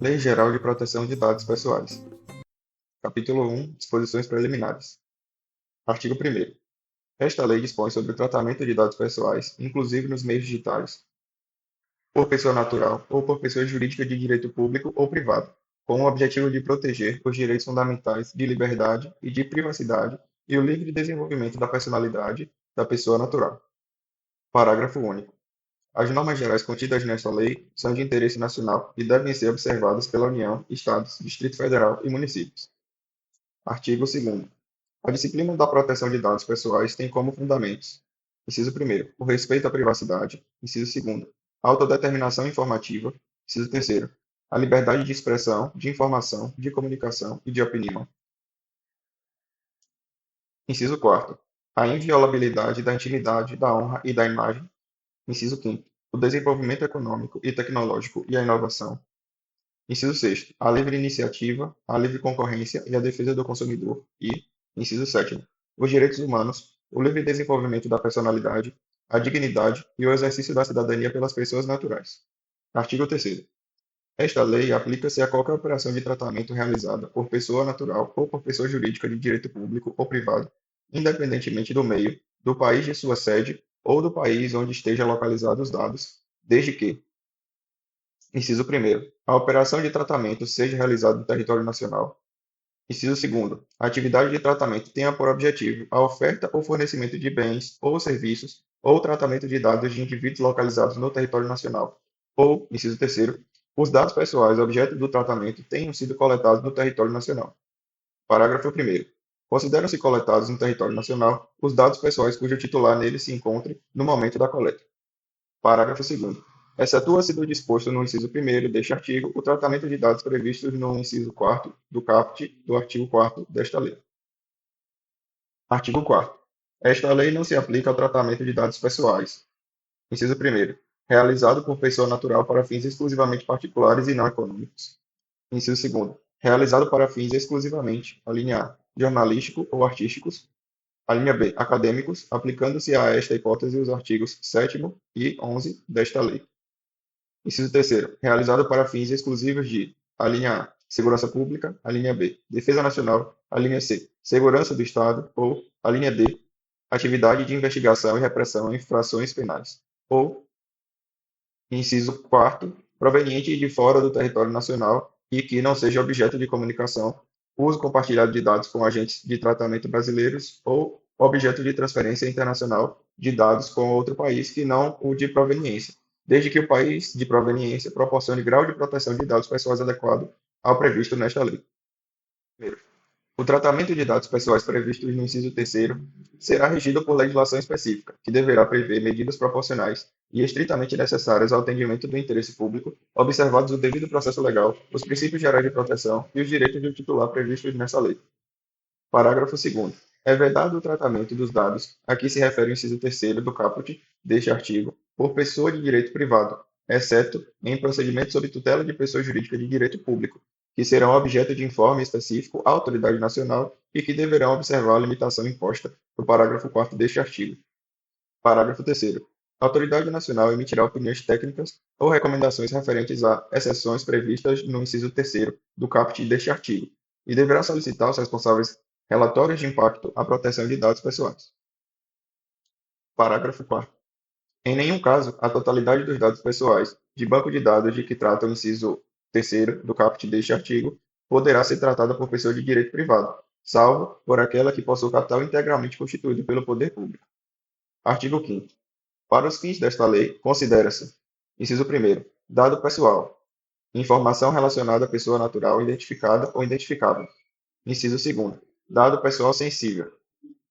Lei Geral de Proteção de Dados Pessoais. Capítulo 1. Disposições preliminares. Artigo 1º. Esta lei dispõe sobre o tratamento de dados pessoais, inclusive nos meios digitais, por pessoa natural ou por pessoa jurídica de direito público ou privado, com o objetivo de proteger os direitos fundamentais de liberdade e de privacidade e o livre desenvolvimento da personalidade da pessoa natural. Parágrafo único. As normas gerais contidas nesta lei são de interesse nacional e devem ser observadas pela União, Estados, Distrito Federal e municípios. Artigo 2º. A disciplina da proteção de dados pessoais tem como fundamentos: inciso 1º, o respeito à privacidade; inciso 2º, a autodeterminação informativa; inciso 3º, a liberdade de expressão, de informação, de comunicação e de opinião; inciso 4º, a inviolabilidade da intimidade, da honra e da imagem; inciso 5º, o desenvolvimento econômico e tecnológico e a inovação; inciso 6º, a livre iniciativa, a livre concorrência e a defesa do consumidor e, inciso 7º, os direitos humanos, o livre desenvolvimento da personalidade, a dignidade e o exercício da cidadania pelas pessoas naturais. Artigo 3º. Esta lei aplica-se a qualquer operação de tratamento realizada por pessoa natural ou por pessoa jurídica de direito público ou privado, independentemente do meio, do país de sua sede ou do país onde estejam localizados os dados, desde que: inciso 1º, a operação de tratamento seja realizada no território nacional. Inciso 2º, a atividade de tratamento tenha por objetivo a oferta ou fornecimento de bens ou serviços ou o tratamento de dados de indivíduos localizados no território nacional. Ou, inciso 3º, os dados pessoais objeto do tratamento tenham sido coletados no território nacional. Parágrafo 1º. Consideram-se coletados no território nacional os dados pessoais cujo titular nele se encontre no momento da coleta. Parágrafo 2º. Excetua-se do disposto no inciso 1º deste artigo o tratamento de dados previstos no inciso 4º do caput do artigo 4º desta lei. Artigo 4º. Esta lei não se aplica ao tratamento de dados pessoais. Inciso 1º. Realizado por pessoa natural para fins exclusivamente particulares e não econômicos. Inciso 2º. Realizado para fins exclusivamente, a linha A, jornalístico ou artísticos, a linha B, acadêmicos, aplicando-se a esta hipótese os artigos 7º e 11 desta lei. Inciso 3º, realizado para fins exclusivos de: a linha A, segurança pública; a linha B, defesa nacional; a linha C, segurança do Estado; ou a linha D, atividade de investigação e repressão a infrações penais; ou, inciso 4º, proveniente de fora do território nacional e que não seja objeto de comunicação, uso compartilhado de dados com agentes de tratamento brasileiros ou objeto de transferência internacional de dados com outro país que não o de proveniência, desde que o país de proveniência proporcione grau de proteção de dados pessoais adequado ao previsto nesta lei. Primeiro, o tratamento de dados pessoais previstos no inciso 3º será regido por legislação específica, que deverá prever medidas proporcionais e estritamente necessárias ao atendimento do interesse público, observados o devido processo legal, os princípios gerais de proteção e os direitos do titular previstos nessa lei. Parágrafo 2º. É vedado o tratamento dos dados a que se refere o inciso 3º do caput deste artigo por pessoa de direito privado, exceto em procedimentos sob tutela de pessoa jurídica de direito público, que serão objeto de informe específico à autoridade nacional e que deverão observar a limitação imposta no parágrafo 4º deste artigo. Parágrafo 3º. A autoridade nacional emitirá opiniões técnicas ou recomendações referentes a exceções previstas no inciso 3º do caput deste artigo e deverá solicitar aos responsáveis relatórios de impacto à proteção de dados pessoais. Parágrafo 4º. Em nenhum caso, a totalidade dos dados pessoais de banco de dados de que trata o inciso 3º do caput deste artigo poderá ser tratada por pessoa de direito privado, salvo por aquela que possua capital integralmente constituído pelo poder público. Artigo 5º. Para os fins desta lei, considera-se: inciso 1º, dado pessoal, informação relacionada à pessoa natural identificada ou identificável. Inciso 2º, dado pessoal sensível,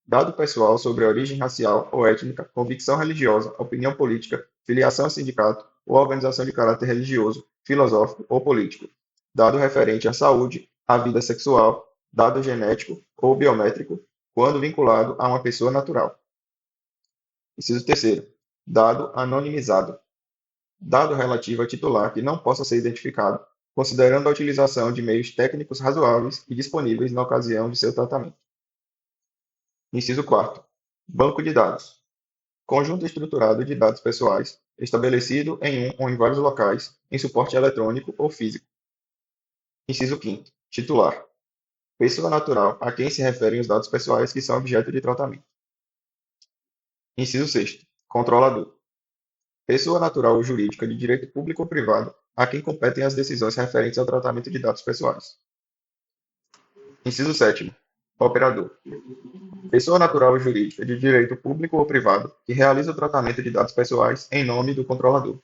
dado pessoal sobre a origem racial ou étnica, convicção religiosa, opinião política, filiação a sindicato ou organização de caráter religioso, filosófico ou político, dado referente à saúde, à vida sexual, dado genético ou biométrico, quando vinculado a uma pessoa natural. Inciso 3º, dado anonimizado, dado relativo a titular que não possa ser identificado, considerando a utilização de meios técnicos razoáveis e disponíveis na ocasião de seu tratamento. Inciso 4º. Banco de dados. Conjunto estruturado de dados pessoais, estabelecido em um ou em vários locais, em suporte eletrônico ou físico. Inciso quinto, titular. Pessoa natural a quem se referem os dados pessoais que são objeto de tratamento. Inciso sexto, controlador. Pessoa natural ou jurídica de direito público ou privado a quem competem as decisões referentes ao tratamento de dados pessoais. Inciso sétimo, operador. Pessoa natural ou jurídica de direito público ou privado que realiza o tratamento de dados pessoais em nome do controlador.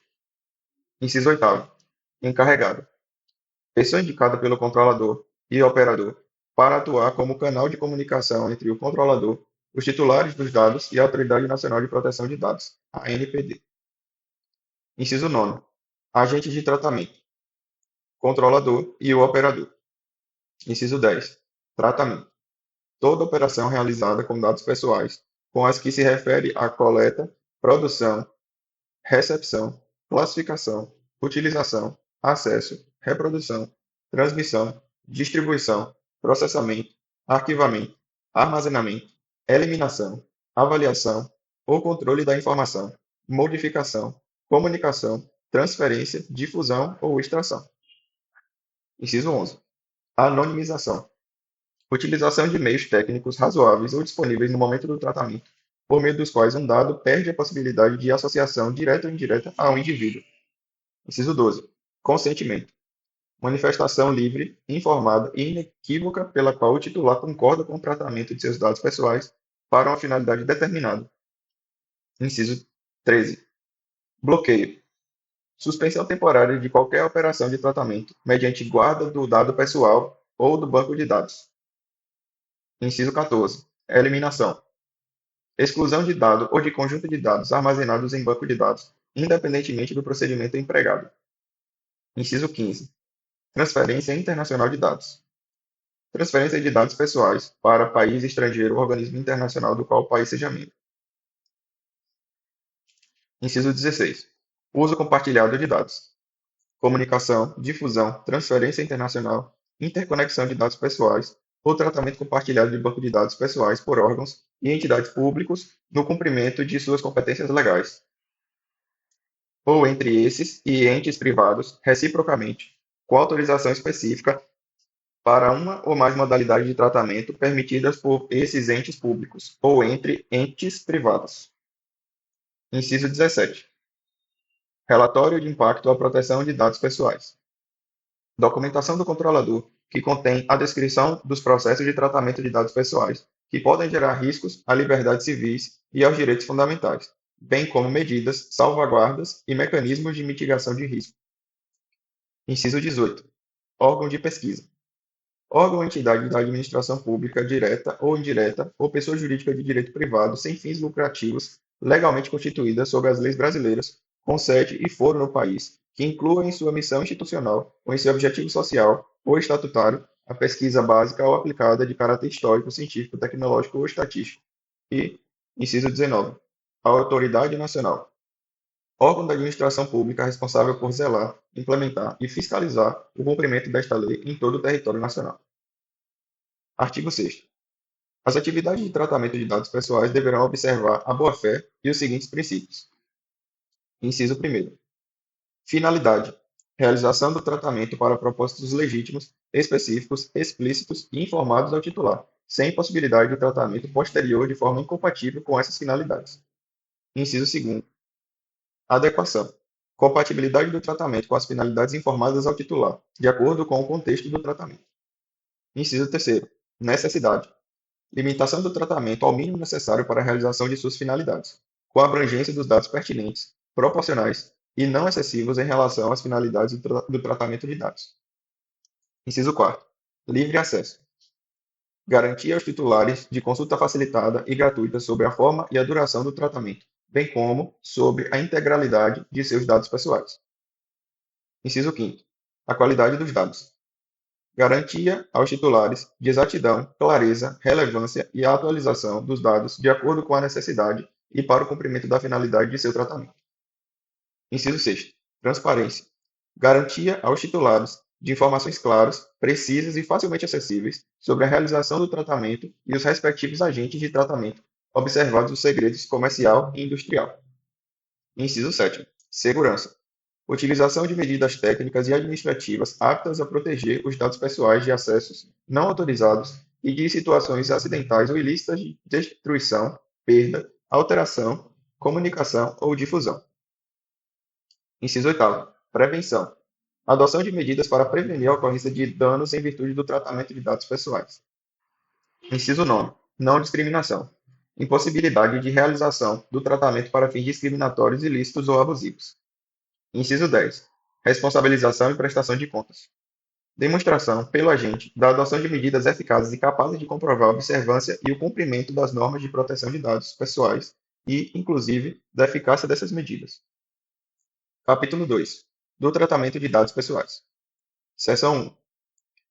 Inciso oitavo, encarregado. Pessoa indicada pelo controlador e operador para atuar como canal de comunicação entre o controlador, os titulares dos dados e a Autoridade Nacional de Proteção de Dados, a ANPD. Inciso nono, agentes de tratamento, controlador e o operador. Inciso 10, tratamento. Toda operação realizada com dados pessoais, com as que se refere à coleta, produção, recepção, classificação, utilização, acesso, reprodução, transmissão, distribuição, processamento, arquivamento, armazenamento, eliminação, avaliação ou controle da informação, modificação, comunicação, transferência, difusão ou extração. Inciso 11. Anonimização. Utilização de meios técnicos razoáveis ou disponíveis no momento do tratamento, por meio dos quais um dado perde a possibilidade de associação direta ou indireta a um indivíduo. Inciso 12. Consentimento. Manifestação livre, informada e inequívoca pela qual o titular concorda com o tratamento de seus dados pessoais para uma finalidade determinada. Inciso 13. Bloqueio. Suspensão temporária de qualquer operação de tratamento mediante guarda do dado pessoal ou do banco de dados. Inciso 14. Eliminação. Exclusão de dado ou de conjunto de dados armazenados em banco de dados, independentemente do procedimento empregado. Inciso 15. Transferência internacional de dados. Transferência de dados pessoais para país estrangeiro ou organismo internacional do qual o país seja membro. Inciso 16. Uso compartilhado de dados. Comunicação, difusão, transferência internacional, interconexão de dados pessoais ou tratamento compartilhado de banco de dados pessoais por órgãos e entidades públicos no cumprimento de suas competências legais, ou entre esses e entes privados, reciprocamente, com autorização específica para uma ou mais modalidades de tratamento permitidas por esses entes públicos, ou entre entes privados. Inciso 17. Relatório de impacto à proteção de dados pessoais. Documentação do controlador, que contém a descrição dos processos de tratamento de dados pessoais, que podem gerar riscos à liberdade civis e aos direitos fundamentais, bem como medidas, salvaguardas e mecanismos de mitigação de risco. Inciso 18. Órgão de pesquisa. Órgão ou entidade da administração pública, direta ou indireta, ou pessoa jurídica de direito privado sem fins lucrativos, legalmente constituída sob as leis brasileiras, com sede e foro no país, que inclua em sua missão institucional ou em seu objetivo social ou estatutário a pesquisa básica ou aplicada de caráter histórico, científico, tecnológico ou estatístico. E, inciso 19, a autoridade nacional. Órgão da administração pública responsável por zelar, implementar e fiscalizar o cumprimento desta lei em todo o território nacional. Artigo 6º. As atividades de tratamento de dados pessoais deverão observar a boa-fé e os seguintes princípios. Inciso 1º. Finalidade. Realização do tratamento para propósitos legítimos, específicos, explícitos e informados ao titular, sem possibilidade de tratamento posterior de forma incompatível com essas finalidades. Inciso 2º. Adequação. Compatibilidade do tratamento com as finalidades informadas ao titular, de acordo com o contexto do tratamento. Inciso 3º. Necessidade. Limitação do tratamento ao mínimo necessário para a realização de suas finalidades, com a abrangência dos dados pertinentes, proporcionais e não excessivos em relação às finalidades do tratamento de dados. Inciso 4º. Livre acesso. Garantia aos titulares de consulta facilitada e gratuita sobre a forma e a duração do tratamento, bem como sobre a integralidade de seus dados pessoais. Inciso 5º. A qualidade dos dados. Garantia aos titulares de exatidão, clareza, relevância e atualização dos dados de acordo com a necessidade e para o cumprimento da finalidade de seu tratamento. Inciso 6º. Transparência. Garantia aos titulares de informações claras, precisas e facilmente acessíveis sobre a realização do tratamento e os respectivos agentes de tratamento, observados os segredos comercial e industrial. Inciso 7º. Segurança. Utilização de medidas técnicas e administrativas aptas a proteger os dados pessoais de acessos não autorizados e de situações acidentais ou ilícitas de destruição, perda, alteração, comunicação ou difusão. Inciso 8º. Prevenção. Adoção de medidas para prevenir a ocorrência de danos em virtude do tratamento de dados pessoais. Inciso 9. Não discriminação. Impossibilidade de realização do tratamento para fins discriminatórios, ilícitos ou abusivos. Inciso 10. Responsabilização e prestação de contas. Demonstração, pelo agente, da adoção de medidas eficazes e capazes de comprovar a observância e o cumprimento das normas de proteção de dados pessoais e, inclusive, da eficácia dessas medidas. Capítulo 2. Do tratamento de dados pessoais. Seção 1.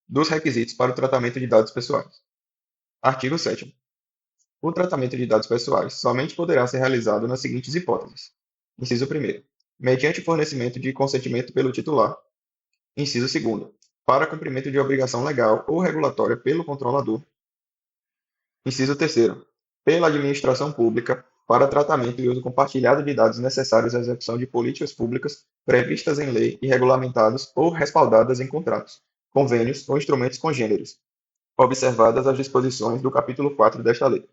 Dos requisitos para o tratamento de dados pessoais. Artigo 7º. O tratamento de dados pessoais somente poderá ser realizado nas seguintes hipóteses. Inciso 1º. Mediante o fornecimento de consentimento pelo titular. Inciso 2º. Para cumprimento de obrigação legal ou regulatória pelo controlador. Inciso 3º. Pela administração pública, para tratamento e uso compartilhado de dados necessários à execução de políticas públicas previstas em lei e regulamentadas ou respaldadas em contratos, convênios ou instrumentos congêneres, observadas as disposições do capítulo 4 desta lei.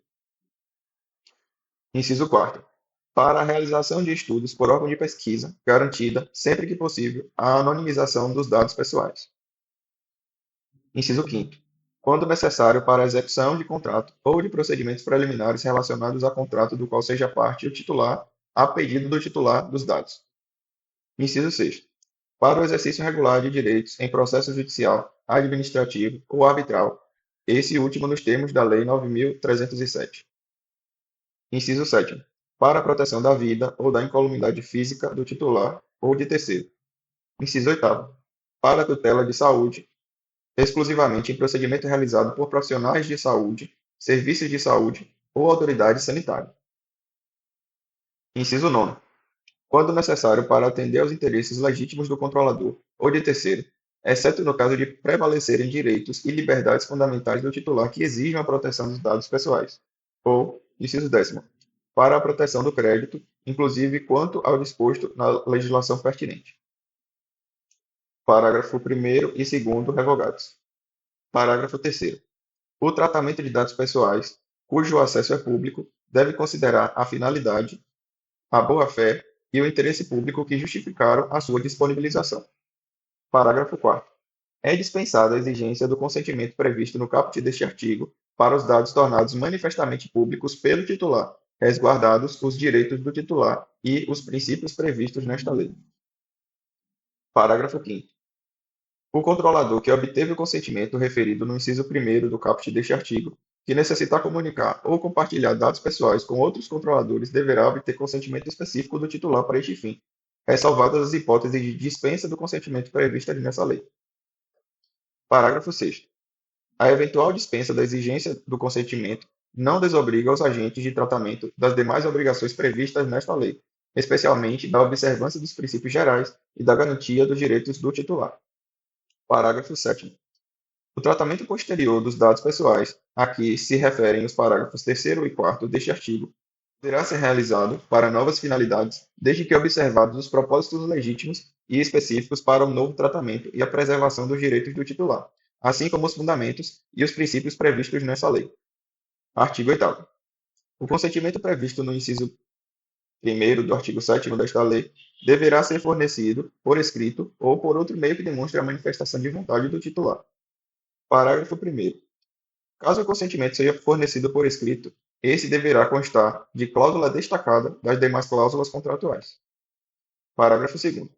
Inciso 4º. Para a realização de estudos por órgão de pesquisa, garantida, sempre que possível, a anonimização dos dados pessoais. Inciso 5º. Quando necessário para a execução de contrato ou de procedimentos preliminares relacionados a contrato do qual seja parte o titular, a pedido do titular dos dados. Inciso 6º. Para o exercício regular de direitos em processo judicial, administrativo ou arbitral, esse último nos termos da Lei 9.307. Inciso 7º. Para a proteção da vida ou da incolumidade física do titular ou de terceiro. Inciso 8º. Para a tutela de saúde, exclusivamente em procedimento realizado por profissionais de saúde, serviços de saúde ou autoridade sanitária. Inciso 9º. Quando necessário para atender aos interesses legítimos do controlador ou de terceiro, exceto no caso de prevalecerem direitos e liberdades fundamentais do titular que exijam a proteção dos dados pessoais. Ou, inciso 10º, para a proteção do crédito, inclusive quanto ao disposto na legislação pertinente. Parágrafo 1º e 2º revogados. Parágrafo 3º. O tratamento de dados pessoais, cujo acesso é público, deve considerar a finalidade, a boa-fé e o interesse público que justificaram a sua disponibilização. Parágrafo 4º. É dispensada a exigência do consentimento previsto no caput deste artigo para os dados tornados manifestamente públicos pelo titular, resguardados os direitos do titular e os princípios previstos nesta lei. Parágrafo 5º. O controlador que obteve o consentimento referido no inciso 1º do caput deste artigo, que necessitar comunicar ou compartilhar dados pessoais com outros controladores, deverá obter consentimento específico do titular para este fim, ressalvadas as hipóteses de dispensa do consentimento previstas nessa lei. Parágrafo 6º. A eventual dispensa da exigência do consentimento não desobriga os agentes de tratamento das demais obrigações previstas nesta lei, especialmente da observância dos princípios gerais e da garantia dos direitos do titular. Parágrafo 7º. O tratamento posterior dos dados pessoais, a que se referem os parágrafos 3º e 4º deste artigo, poderá ser realizado para novas finalidades, desde que observados os propósitos legítimos e específicos para o novo tratamento e a preservação dos direitos do titular, assim como os fundamentos e os princípios previstos nessa lei. Artigo 8º. O consentimento previsto no inciso 1º do artigo 7º desta lei deverá ser fornecido por escrito ou por outro meio que demonstre a manifestação de vontade do titular. Parágrafo 1º. Caso o consentimento seja fornecido por escrito, esse deverá constar de cláusula destacada das demais cláusulas contratuais. Parágrafo 2º.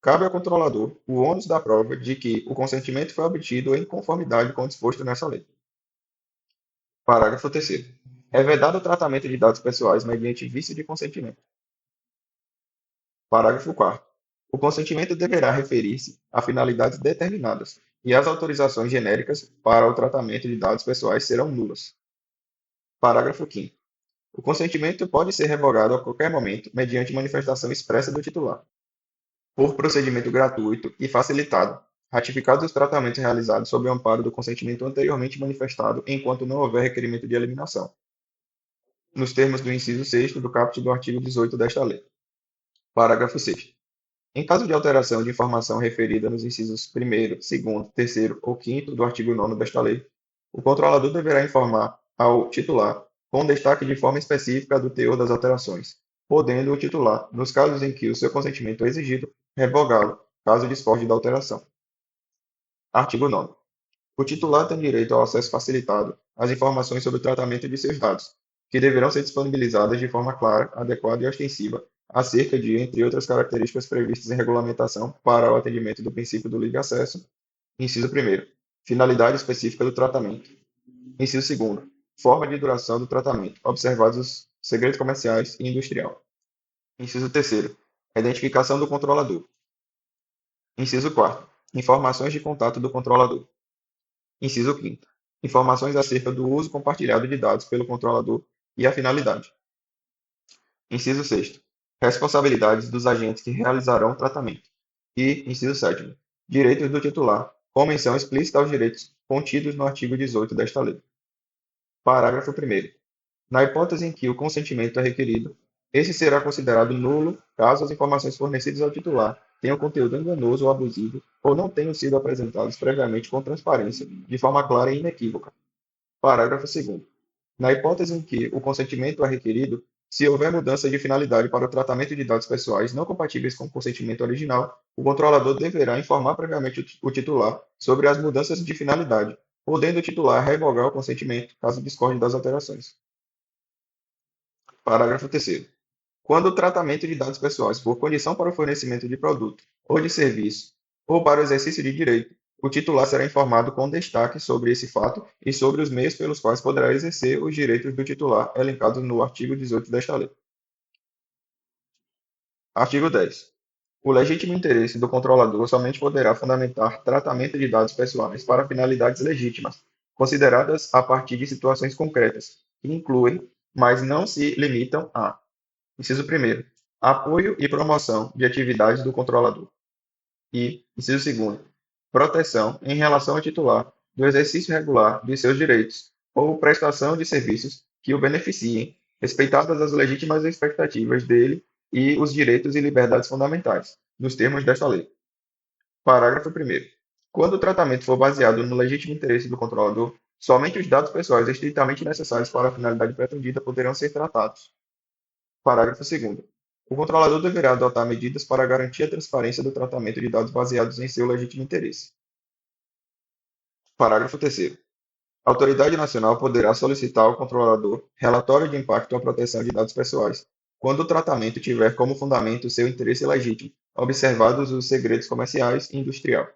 Cabe ao controlador o ônus da prova de que o consentimento foi obtido em conformidade com o disposto nessa lei. Parágrafo 3º. É vedado o tratamento de dados pessoais mediante vício de consentimento. Parágrafo 4º. O consentimento deverá referir-se a finalidades determinadas, e as autorizações genéricas para o tratamento de dados pessoais serão nulas. Parágrafo 5º. O consentimento pode ser revogado a qualquer momento mediante manifestação expressa do titular, por procedimento gratuito e facilitado, ratificados os tratamentos realizados sob o amparo do consentimento anteriormente manifestado, enquanto não houver requerimento de eliminação, nos termos do inciso 6º do caput do artigo 18 desta lei. Parágrafo 6º. Em caso de alteração de informação referida nos incisos 1º, 2º, 3º ou 5º do artigo 9º desta lei, o controlador deverá informar ao titular, com destaque de forma específica do teor das alterações, podendo o titular, nos casos em que o seu consentimento é exigido, revogá-lo, caso discorde da alteração. Artigo 9º. O titular tem direito ao acesso facilitado às informações sobre o tratamento de seus dados, que deverão ser disponibilizadas de forma clara, adequada e ostensiva, acerca de, entre outras características previstas em regulamentação para o atendimento do princípio do livre acesso. Inciso 1º. Finalidade específica do tratamento. Inciso 2º. Forma de duração do tratamento, observados os segredos comerciais e industrial. Inciso 3º. Identificação do controlador. Inciso 4º. Informações de contato do controlador. Inciso 5º. Informações acerca do uso compartilhado de dados pelo controlador e a finalidade. Inciso 6º. Responsabilidades dos agentes que realizarão o tratamento. E, inciso 7º. Direitos do titular, com menção explícita aos direitos contidos no artigo 18 desta lei. Parágrafo 1º. Na hipótese em que o consentimento é requerido, esse será considerado nulo caso as informações fornecidas ao titular tenham conteúdo enganoso ou abusivo ou não tenham sido apresentadas previamente com transparência, de forma clara e inequívoca. Parágrafo 2º. Na hipótese em que o consentimento é requerido, se houver mudança de finalidade para o tratamento de dados pessoais não compatíveis com o consentimento original, o controlador deverá informar previamente o titular sobre as mudanças de finalidade, podendo o titular revogar o consentimento caso discorde das alterações. Parágrafo 3º. Quando o tratamento de dados pessoais for condição para o fornecimento de produto ou de serviço ou para o exercício de direito, o titular será informado com destaque sobre esse fato e sobre os meios pelos quais poderá exercer os direitos do titular elencados no artigo 18 desta lei. Artigo 10. O legítimo interesse do controlador somente poderá fundamentar tratamento de dados pessoais para finalidades legítimas, consideradas a partir de situações concretas, que incluem, mas não se limitam a: inciso 1º, apoio e promoção de atividades do controlador. E, inciso 2º, proteção em relação ao titular do exercício regular de seus direitos ou prestação de serviços que o beneficiem, respeitadas as legítimas expectativas dele e os direitos e liberdades fundamentais, nos termos desta lei. Parágrafo 1º. Quando o tratamento for baseado no legítimo interesse do controlador, somente os dados pessoais estritamente necessários para a finalidade pretendida poderão ser tratados. Parágrafo 2º. O controlador deverá adotar medidas para garantir a transparência do tratamento de dados baseados em seu legítimo interesse. Parágrafo 3º. A autoridade nacional poderá solicitar ao controlador relatório de impacto à proteção de dados pessoais, quando o tratamento tiver como fundamento seu interesse legítimo, observados os segredos comerciais e industrial.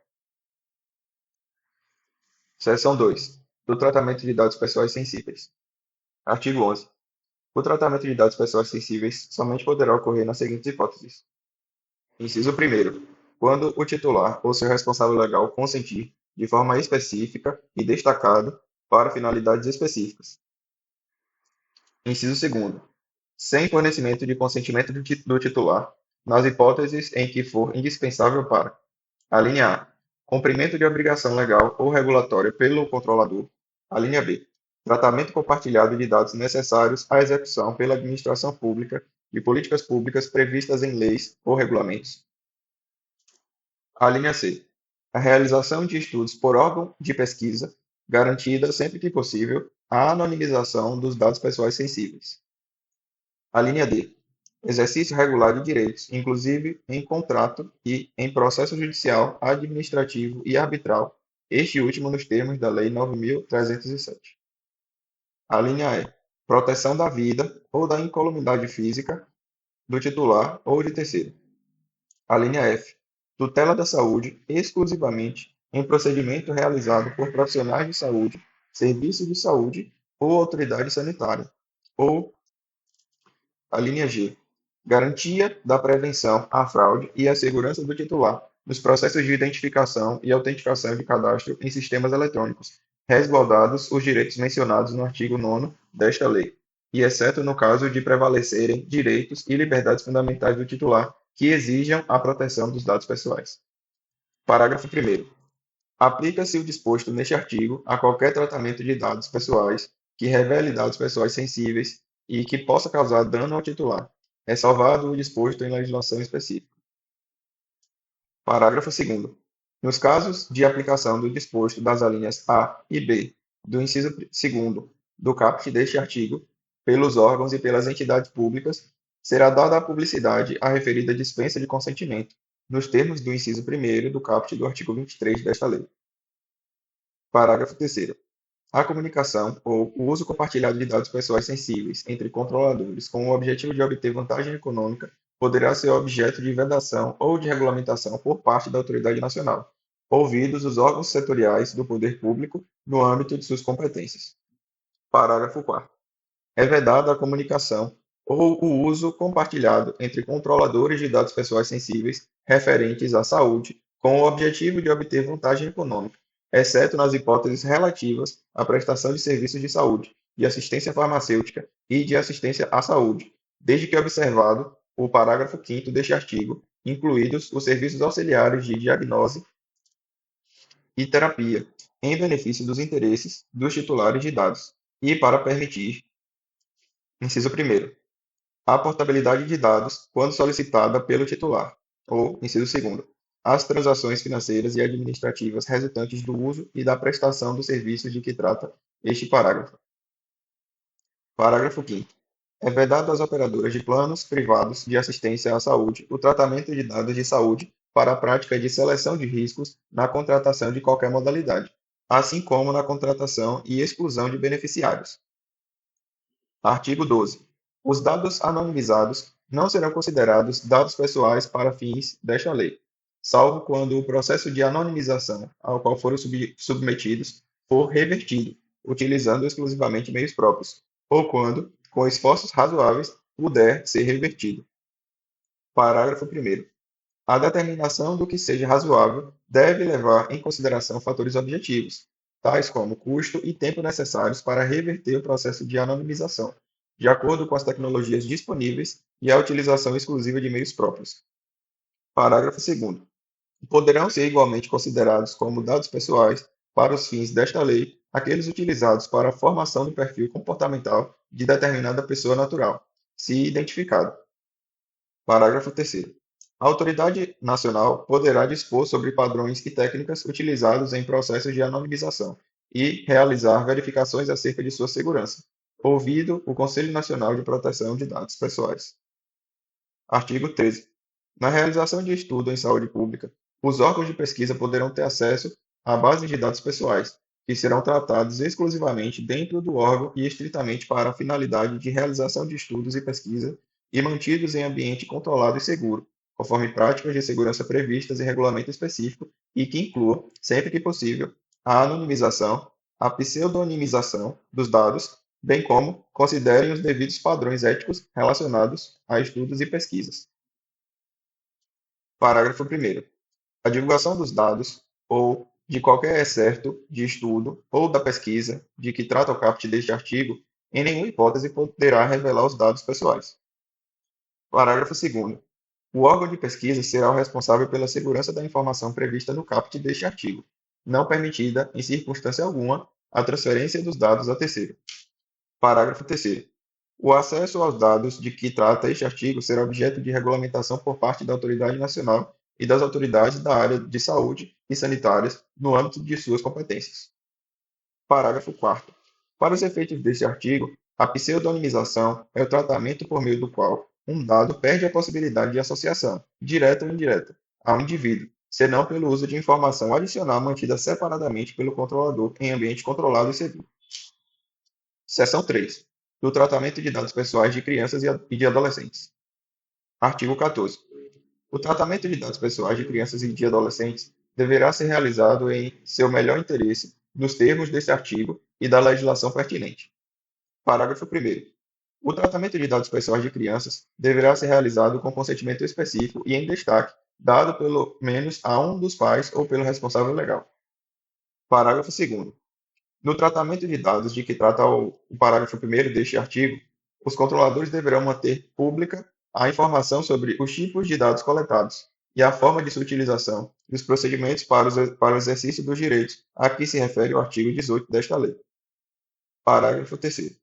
Seção 2. Do tratamento de dados pessoais sensíveis. Artigo 11. O tratamento de dados pessoais sensíveis somente poderá ocorrer nas seguintes hipóteses. Inciso 1º. Quando o titular ou seu responsável legal consentir, de forma específica e destacado, para finalidades específicas. Inciso 2º. Sem fornecimento de consentimento do titular, nas hipóteses em que for indispensável para: a linha A. Cumprimento de obrigação legal ou regulatória pelo controlador. A linha B. Tratamento compartilhado de dados necessários à execução pela administração pública de políticas públicas previstas em leis ou regulamentos. A linha C. A realização de estudos por órgão de pesquisa, garantida, sempre que possível, a anonimização dos dados pessoais sensíveis. A linha D. Exercício regular de direitos, inclusive em contrato e em processo judicial, administrativo e arbitral, este último nos termos da Lei 9.307. A linha E. Proteção da vida ou da incolumidade física do titular ou de terceiro. A linha F. Tutela da saúde exclusivamente em procedimento realizado por profissionais de saúde, serviço de saúde ou autoridade sanitária. Ou a linha G. Garantia da prevenção à fraude e à segurança do titular nos processos de identificação e autenticação de cadastro em sistemas eletrônicos, resguardados os direitos mencionados no artigo 9º desta lei, e exceto no caso de prevalecerem direitos e liberdades fundamentais do titular que exijam a proteção dos dados pessoais. Parágrafo 1º. Aplica-se o disposto neste artigo a qualquer tratamento de dados pessoais que revele dados pessoais sensíveis e que possa causar dano ao titular, ressalvado o disposto em legislação específica. Parágrafo 2º. Nos casos de aplicação do disposto das alíneas A e B do inciso 2º do caput deste artigo, pelos órgãos e pelas entidades públicas, será dada a publicidade à referida dispensa de consentimento, nos termos do inciso 1º do caput do artigo 23 desta lei. Parágrafo 3º. A comunicação ou o uso compartilhado de dados pessoais sensíveis entre controladores com o objetivo de obter vantagem econômica poderá ser objeto de vedação ou de regulamentação por parte da autoridade nacional, ouvidos os órgãos setoriais do poder público no âmbito de suas competências. Parágrafo 4º. É vedada a comunicação ou o uso compartilhado entre controladores de dados pessoais sensíveis referentes à saúde com o objetivo de obter vantagem econômica, exceto nas hipóteses relativas à prestação de serviços de saúde, de assistência farmacêutica e de assistência à saúde, desde que observado o parágrafo 5º deste artigo, incluídos os serviços auxiliares de diagnose e terapia, em benefício dos interesses dos titulares de dados, e para permitir, inciso 1º, a portabilidade de dados quando solicitada pelo titular, ou, inciso 2º, as transações financeiras e administrativas resultantes do uso e da prestação dos serviços de que trata este parágrafo. Parágrafo 5º. É vedado às operadoras de planos privados de assistência à saúde o tratamento de dados de saúde para a prática de seleção de riscos na contratação de qualquer modalidade, assim como na contratação e exclusão de beneficiários. Artigo 12. Os dados anonimizados não serão considerados dados pessoais para fins desta lei, salvo quando o processo de anonimização ao qual foram submetidos for revertido, utilizando exclusivamente meios próprios, ou quando, com esforços razoáveis, puder ser revertido. Parágrafo 1º. A determinação do que seja razoável deve levar em consideração fatores objetivos, tais como custo e tempo necessários para reverter o processo de anonimização, de acordo com as tecnologias disponíveis e a utilização exclusiva de meios próprios. Parágrafo 2º. Poderão ser igualmente considerados como dados pessoais, para os fins desta lei, aqueles utilizados para a formação do perfil comportamental de determinada pessoa natural, se identificado. Parágrafo 3º. A autoridade nacional poderá dispor sobre padrões e técnicas utilizados em processos de anonimização e realizar verificações acerca de sua segurança, ouvido o Conselho Nacional de Proteção de Dados Pessoais. Artigo 13. Na realização de estudo em saúde pública, os órgãos de pesquisa poderão ter acesso a bases de dados pessoais, que serão tratados exclusivamente dentro do órgão e estritamente para a finalidade de realização de estudos e pesquisa e mantidos em ambiente controlado e seguro, conforme práticas de segurança previstas em regulamento específico e que inclua, sempre que possível, a anonimização, a pseudonimização dos dados, bem como considerem os devidos padrões éticos relacionados a estudos e pesquisas. Parágrafo 1º. A divulgação dos dados ou de qualquer excerto de estudo ou da pesquisa de que trata o caput deste artigo, em nenhuma hipótese poderá revelar os dados pessoais. Parágrafo 2º. O órgão de pesquisa será o responsável pela segurança da informação prevista no caput deste artigo, não permitida, em circunstância alguma, a transferência dos dados a terceiro. Parágrafo 3º. O acesso aos dados de que trata este artigo será objeto de regulamentação por parte da autoridade nacional e das autoridades da área de saúde e sanitárias no âmbito de suas competências. Parágrafo 4º. Para os efeitos deste artigo, a pseudonimização é o tratamento por meio do qual um dado perde a possibilidade de associação, direta ou indireta, ao indivíduo, senão pelo uso de informação adicional mantida separadamente pelo controlador em ambiente controlado e seguro. Seção 3. Do tratamento de dados pessoais de crianças e de adolescentes. Artigo 14. O tratamento de dados pessoais de crianças e de adolescentes deverá ser realizado em seu melhor interesse, nos termos deste artigo e da legislação pertinente. Parágrafo 1º. O tratamento de dados pessoais de crianças deverá ser realizado com consentimento específico e em destaque, dado pelo menos a um dos pais ou pelo responsável legal. Parágrafo 2º. No tratamento de dados de que trata o parágrafo 1º deste artigo, os controladores deverão manter pública a informação sobre os tipos de dados coletados e a forma de sua utilização e os procedimentos para o exercício dos direitos a que se refere o artigo 18 desta lei. Parágrafo 3º.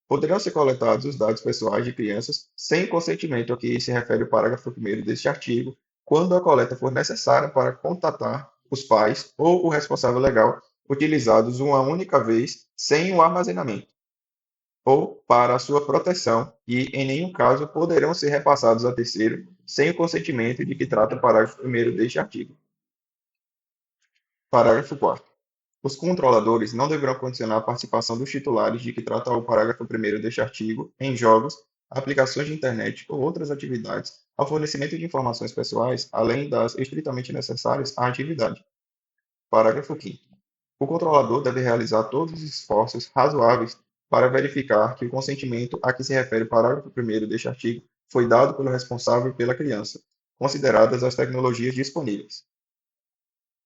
Poderão ser coletados os dados pessoais de crianças sem consentimento a que se refere o parágrafo 1º deste artigo, quando a coleta for necessária para contatar os pais ou o responsável legal, utilizados uma única vez sem o armazenamento, ou para a sua proteção, e em nenhum caso poderão ser repassados a terceiro sem o consentimento de que trata o parágrafo 1º deste artigo. Parágrafo 4º. Os controladores não deverão condicionar a participação dos titulares de que trata o parágrafo 1º deste artigo em jogos, aplicações de internet ou outras atividades ao fornecimento de informações pessoais, além das estritamente necessárias à atividade. Parágrafo 5º. O controlador deve realizar todos os esforços razoáveis para verificar que o consentimento a que se refere o parágrafo 1º deste artigo foi dado pelo responsável pela criança, consideradas as tecnologias disponíveis.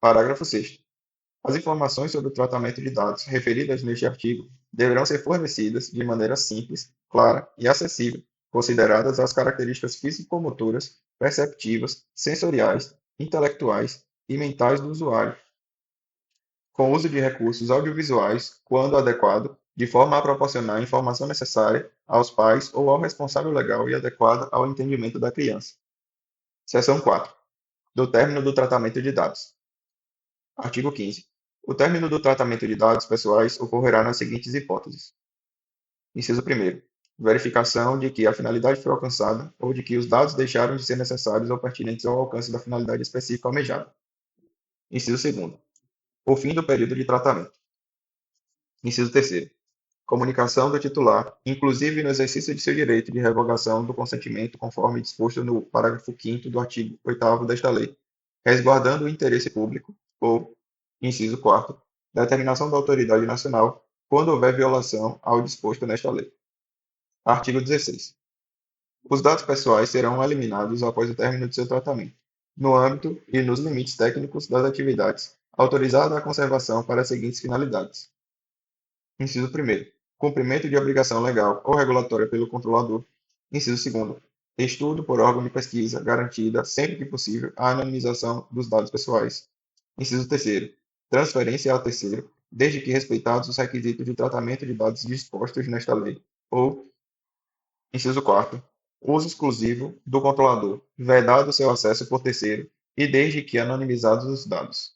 Parágrafo 6º. As informações sobre o tratamento de dados referidas neste artigo deverão ser fornecidas de maneira simples, clara e acessível, consideradas as características físico-motoras, perceptivas, sensoriais, intelectuais e mentais do usuário, com uso de recursos audiovisuais, quando adequado, de forma a proporcionar a informação necessária aos pais ou ao responsável legal e adequada ao entendimento da criança. Seção 4. Do término do tratamento de dados. Artigo 15. O término do tratamento de dados pessoais ocorrerá nas seguintes hipóteses. Inciso 1º. Verificação de que a finalidade foi alcançada ou de que os dados deixaram de ser necessários ou pertinentes ao alcance da finalidade específica almejada. Inciso 2º. O fim do período de tratamento. Inciso 3º. Comunicação do titular, inclusive no exercício de seu direito de revogação do consentimento conforme disposto no parágrafo 5º do artigo 8º desta lei, resguardando o interesse público, ou, inciso 4º, determinação da autoridade nacional, quando houver violação ao disposto nesta lei. Artigo 16. Os dados pessoais serão eliminados após o término de seu tratamento, no âmbito e nos limites técnicos das atividades, autorizada a conservação para as seguintes finalidades. Inciso 1º. Cumprimento de obrigação legal ou regulatória pelo controlador. Inciso 2º. Estudo por órgão de pesquisa, garantida, sempre que possível, a anonimização dos dados pessoais. Inciso 3º. Transferência a terceiro, desde que respeitados os requisitos de tratamento de dados dispostos nesta lei. Ou, inciso 4º. Uso exclusivo do controlador, vedado seu acesso por terceiro, e desde que anonimizados os dados.